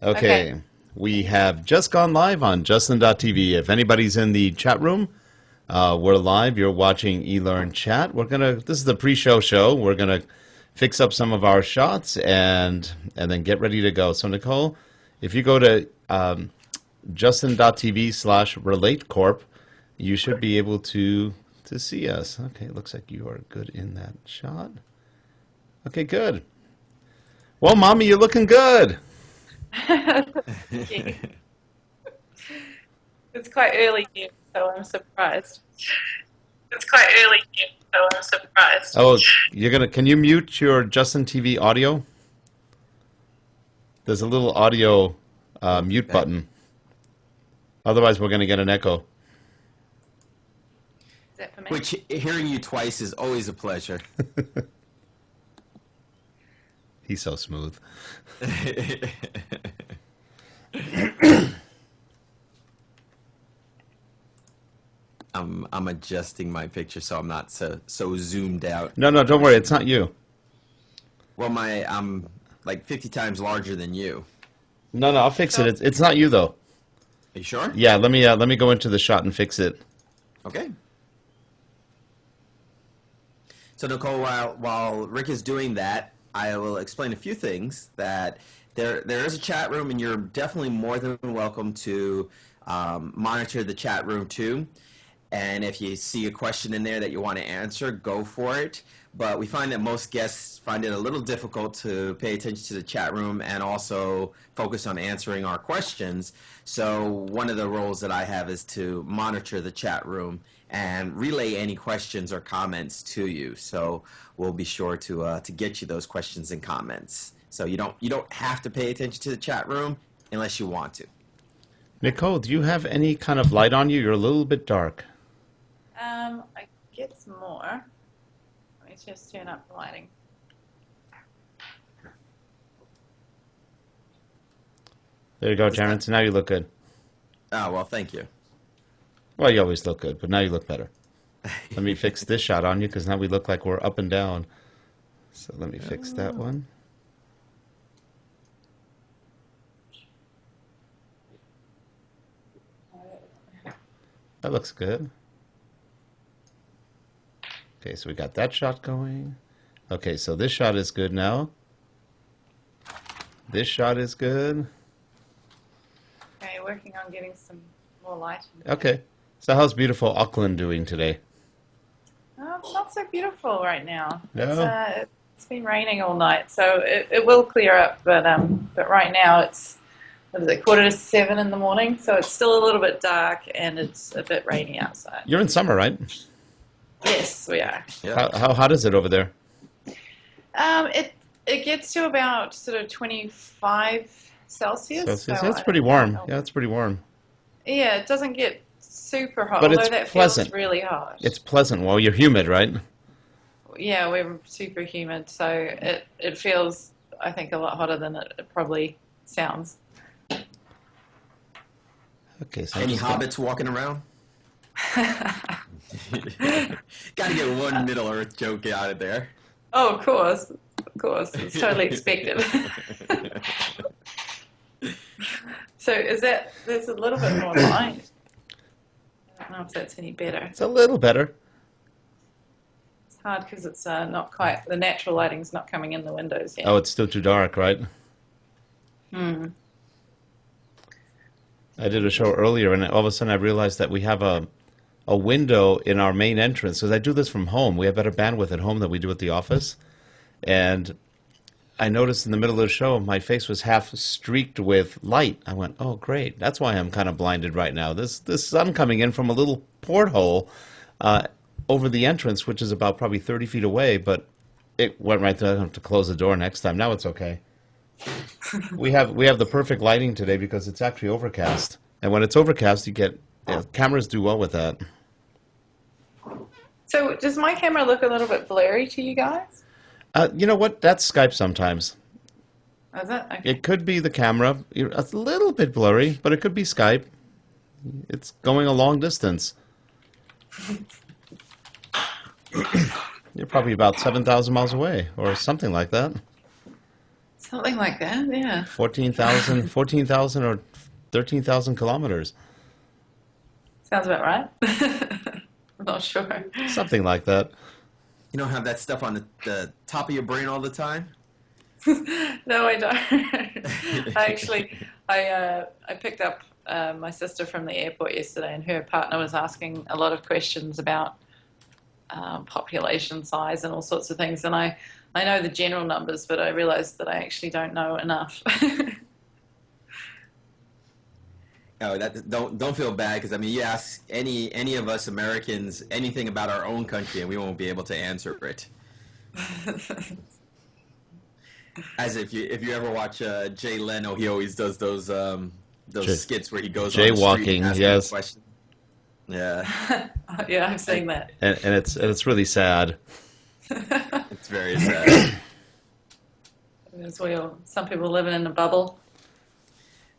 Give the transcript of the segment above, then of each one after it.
Okay, we have just gone live on Justin.tv. If anybody's in the chat room, we're live. You're watching eLearnChat. This is the pre-show show. We're gonna fix up some of our shots and then get ready to go. So Nicole, if you go to Justin.tv/RelateCorp, you should be able to see us. Okay, looks like you are good in that shot. Okay, good. Well, Mommy, you're looking good. It's quite early here, so I'm surprised. Oh, can you mute your Justin TV audio? There's a little audio mute button. Otherwise, we're gonna get an echo. Is that for me? Which, hearing you twice is always a pleasure. He's so smooth. I'm adjusting my picture so I'm not so zoomed out. No, don't worry. It's not you. Well, I'm like 50 times larger than you. No, I'll fix it. It's not you though. Are you sure? Yeah, let me go into the shot and fix it. Okay. So Nicole, while Rick is doing that, I will explain a few things. That there is a chat room, and you're definitely more than welcome to monitor the chat room too. And if you see a question in there that you want to answer, go for it. But we find that most guests find it a little difficult to pay attention to the chat room and also focus on answering our questions. So one of the roles that I have is to monitor the chat room and relay any questions or comments to you. So we'll be sure to get you those questions and comments. So you don't have to pay attention to the chat room unless you want to. Nicole, do you have any kind of light on you? You're a little bit dark. I guess more. Let me just turn up the lighting. There you go, Terrence. Now you look good. Oh, well, thank you. Well, you always look good, but now you look better. Let me fix this shot on you because now we look like we're up and down. So let me fix that one. That looks good. Okay, so we got that shot going. Okay, so this shot is good now. This shot is good. Okay, working on getting some more light. Okay, so how's beautiful Auckland doing today? Oh, it's not so beautiful right now. No? It's been raining all night, so it will clear up. But right now it's, what is it, 6:45 in the morning, so it's still a little bit dark and it's a bit rainy outside. You're in summer, right? Yes, we are. Yeah. How hot is it over there? It gets to about sort of 25 Celsius. Celsius? So That's I pretty don't warm. know. Yeah, it's pretty warm. Yeah, it doesn't get super hot, But although it's that pleasant. feels really hot. It's pleasant. Well, you're humid, right? Yeah, we're super humid, so it feels, I think, a lot hotter than it probably sounds. Okay, so Any hobbits walking around? Got to get one Middle Earth joke out of there. Oh, of course, it's totally expected. So there's a little bit more light. I don't know if that's any better. It's a little better. It's hard because it's not quite, the natural lighting's not coming in the windows yet. Oh, it's still too dark, right? Hmm. I did a show earlier, and all of a sudden I realized that we have a window in our main entrance, because I do this from home. We have better bandwidth at home than we do at the office. And I noticed in the middle of the show, my face was half streaked with light. I went, oh, great. That's why I'm kind of blinded right now. This sun coming in from a little porthole over the entrance, which is about probably 30 feet away, but it went right through. I have to close the door next time. Now it's okay. We have the perfect lighting today because it's actually overcast. And when it's overcast, cameras do well with that. So does my camera look a little bit blurry to you guys? You know what? That's Skype sometimes. Is it? Okay. It could be the camera. It's a little bit blurry, but it could be Skype. It's going a long distance. You're probably about 7,000 miles away or something like that. Something like that, yeah. 14,000 or 13,000 kilometers. Sounds about right. I'm not sure. Something like that. You don't have that stuff on the top of your brain all the time? No, I don't. I picked up my sister from the airport yesterday, and her partner was asking a lot of questions about population size and all sorts of things. And I know the general numbers, but I realized that I actually don't know enough. Oh, don't feel bad, because I mean, you ask any of us Americans anything about our own country, and we won't be able to answer it. As if you ever watch Jay Leno, he always does those skits where he goes on the street Jaywalking, asking yes. questions. Yeah, Yeah, I've seen that. And it's really sad. it's very sad. Some people living in a bubble.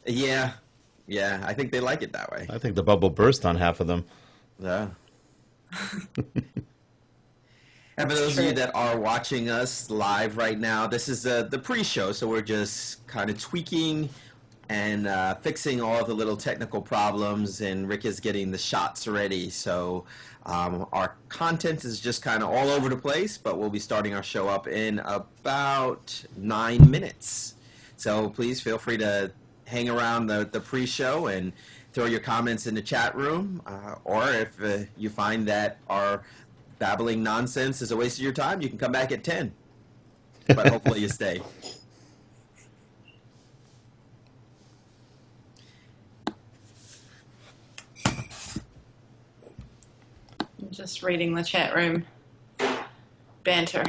Yeah, I think they like it that way. I think the bubble burst on half of them. Yeah. And for those of you that are watching us live right now, this is the pre-show, so we're just kind of tweaking and fixing all the little technical problems, and Rick is getting the shots ready. So our content is just kind of all over the place, but we'll be starting our show up in about 9 minutes. So please feel free to hang around the pre-show and throw your comments in the chat room, or if you find that our babbling nonsense is a waste of your time, you can come back at 10. But hopefully you stay. I'm just reading the chat room banter.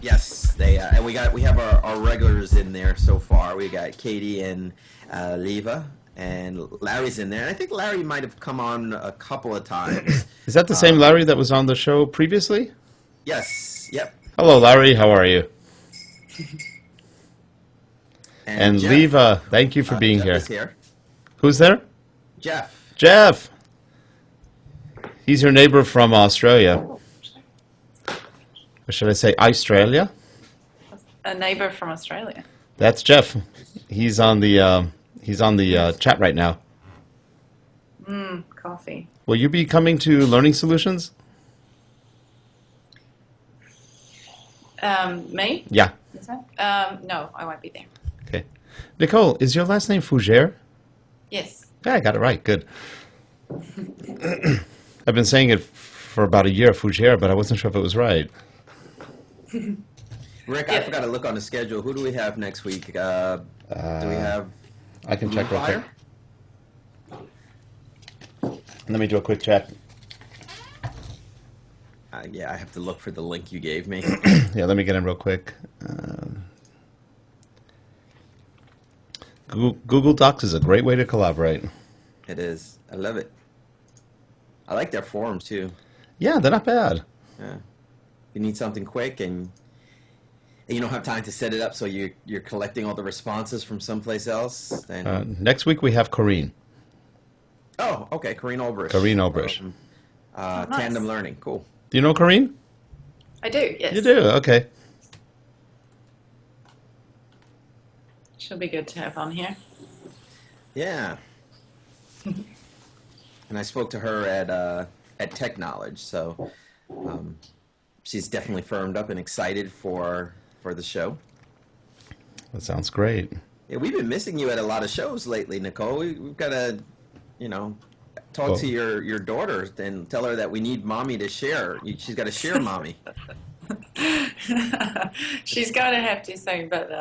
Yes, and we have our regulars in there so far. We got Katie and Leva, and Larry's in there. And I think Larry might have come on a couple of times. Is that the same Larry that was on the show previously? Yes, yep. Hello, Larry. How are you? And Jeff, Leva, thank you for being Jeff here. is here. Who's there? Jeff. Jeff. He's your neighbor from Australia. Or should I say Australia? A neighbor from Australia. That's Jeff. He's on the chat right now. Coffee. Will you be coming to Learning Solutions? Me? Yeah. Is that? No, I won't be there. Okay. Nicole, is your last name Fougere? Yes. Yeah, I got it right. Good. I've been saying it for about a year, Fougere, but I wasn't sure if it was right. Rick, I forgot to look on the schedule. Who do we have next week? Do we have... I can check real Fire? quick. Let me do a quick check. Yeah, I have to look for the link you gave me. Yeah, let me get in real quick. Google Docs is a great way to collaborate. It is. I love it. I like their forums, too. Yeah, they're not bad. Yeah. You need something quick, and you don't have time to set it up, so you're collecting all the responses from someplace else. Then Next week we have Corrine. oh, okay, Corrine Olbrich. Corrine Olbrich. From, Nice. Tandem Learning. Cool. Do you know Corrine? I do, yes. You do? Okay. She'll be good to have on here. Yeah. And I spoke to her at Tech Knowledge, so she's definitely firmed up and excited for the show. That sounds great. Yeah, we've been missing you at a lot of shows lately, Nicole. We've got to, talk to your daughter and tell her that we need mommy to share. She's got to share mommy. She's going to have to soon, but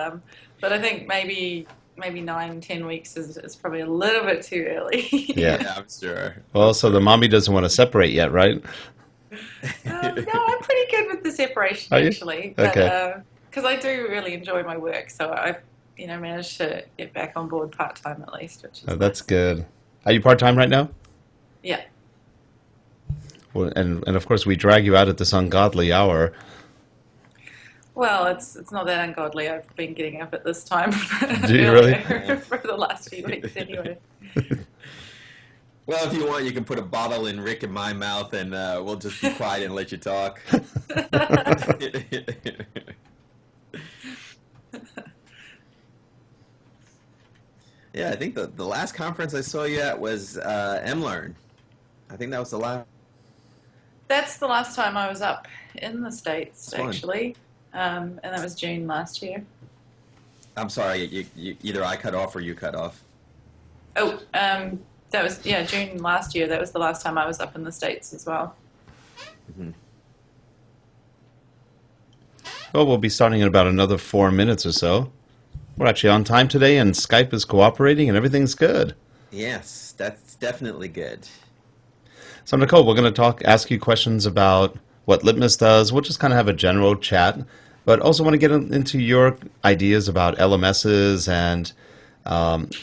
I think maybe 9-10 weeks is probably a little bit too early. Yeah. I'm sure. Well, so the mommy doesn't want to separate yet, right? No, I'm pretty good with the separation, Are you? actually. Okay. Because I do really enjoy my work, so I've managed to get back on board part-time at least, which is That's nice. good. Are you part-time right now? Yeah. Well, and of course we drag you out at this ungodly hour. Well, it's not that ungodly. I've been getting up at this time Do you really? for the last few weeks anyway. Well, if you want, you can put a bottle in Rick and my mouth, and we'll just be quiet and let you talk. Yeah, I think the last conference I saw you at was eLearn. I think that was the last. That's the last time I was up in the States, It's fun. actually. And that was June last year. I'm sorry, either I cut off or you cut off. Oh, that was, yeah, June last year. That was the last time I was up in the States as well. Mm-hmm. Well, we'll be starting in about another 4 minutes or so. We're actually on time today, and Skype is cooperating, and everything's good. Yes, that's definitely good. So, Nicole, we're going to ask you questions about what Litmus does. We'll just kind of have a general chat, but also want to get into your ideas about LMSs and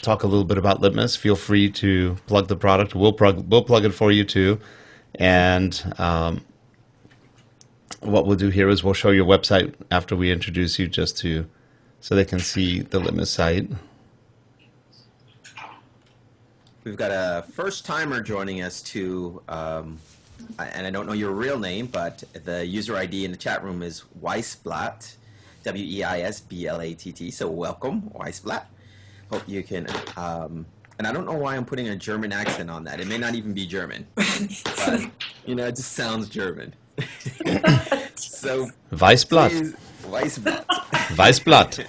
talk a little bit about Litmus. Feel free to plug the product. We'll plug it for you too. And what we'll do here is we'll show your website after we introduce you, just so they can see the Litmus site. We've got a first timer joining us too, and I don't know your real name, but the user ID in the chat room is Weisblatt, Weisblatt. So welcome, Weisblatt. Hope you can. And I don't know why I'm putting a German accent on that. It may not even be German, but it just sounds German. So Weisblatt. Weisblatt. Weisblatt.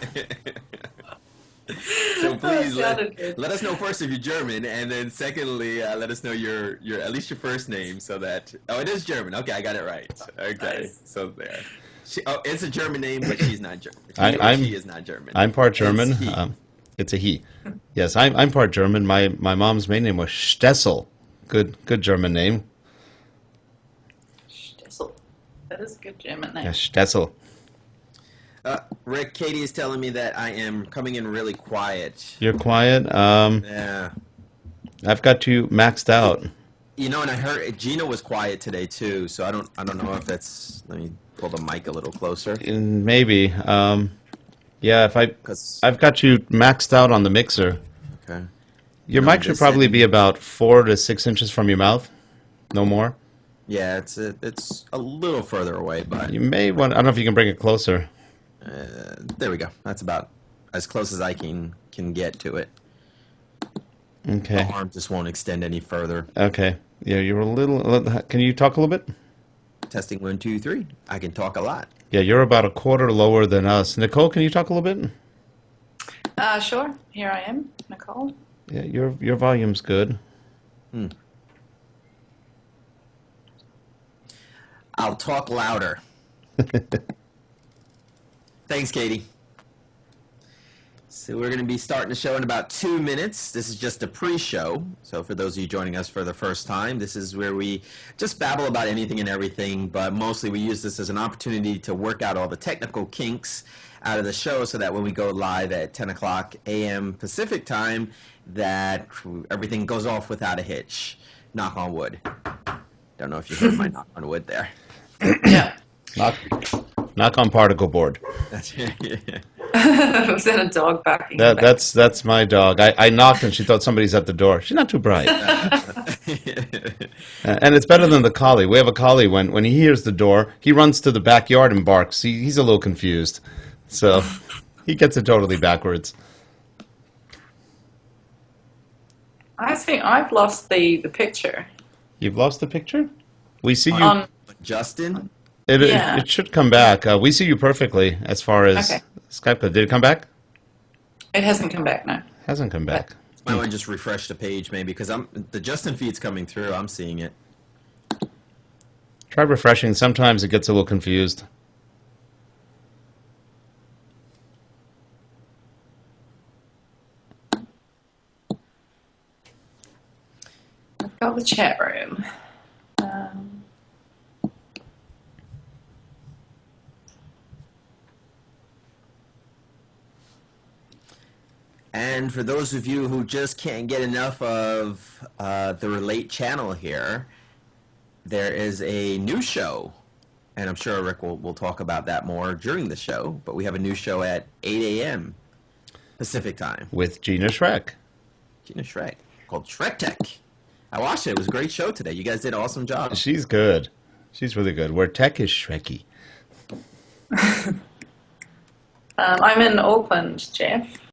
So please let us know first if you're German, and then secondly, let us know your at least your first name, so that it is German. Okay, I got it right. Okay, nice. So there. It's a German name, but she's not German. She is not German. I'm part German. It's a he. Yes, I'm part German. My mom's maiden name was Stessel. Good German name. Stessel. That is a good German name. Yeah, Stessel. Rick, Katie is telling me that I am coming in really quiet. You're quiet? Yeah. I've got you maxed out. And I heard Gina was quiet today too, so I don't know if that's. Let me pull the mic a little closer. Maybe. Yeah, I've got you maxed out on the mixer. Okay. Your mic should probably be about 4 to 6 inches from your mouth. No more. Yeah, it's a little further away, but you may want. I don't know if you can bring it closer. There we go. That's about as close as I can get to it. Okay. The arm just won't extend any further. Okay. Yeah, you're a little. Can you talk a little bit? Testing 1, 2, 3. I can talk a lot. Yeah, you're about a quarter lower than us. Nicole, can you talk a little bit? Sure. Here I am, Nicole. Yeah, your volume's good. I'll talk louder. Thanks, Katie. So we're going to be starting the show in about 2 minutes. This is just a pre-show. So for those of you joining us for the first time, this is where we just babble about anything and everything, but mostly we use this as an opportunity to work out all the technical kinks out of the show so that when we go live at 10 o'clock a.m. Pacific time, that everything goes off without a hitch. Knock on wood. Don't know if you heard my knock on wood there. Yeah. Knock on particle board. Was that a dog barking? That's my dog. I knocked and she thought somebody's at the door. She's not too bright. And it's better than the collie. We have a collie. When he hears the door, he runs to the backyard and barks. He's a little confused. So he gets it totally backwards. I think I've lost the picture. You've lost the picture? We see you. Justin? It should come back. We see you perfectly as far as Skype goes. Did it come back? It hasn't come back, no. Hasn't come back. I want to just refresh the page maybe because the Justin feed's coming through. I'm seeing it. Try refreshing. Sometimes it gets a little confused. I've got the chat room. And for those of you who just can't get enough of the Relate channel here, there is a new show. And I'm sure Rick will talk about that more during the show. But we have a new show at 8 a.m. Pacific time. With Gina Schreck. Gina Schreck. Called Shrek Tech. I watched it. It was a great show today. You guys did an awesome job. She's good. She's really good. Where tech is Shrekky. I'm in Auckland, Jeff.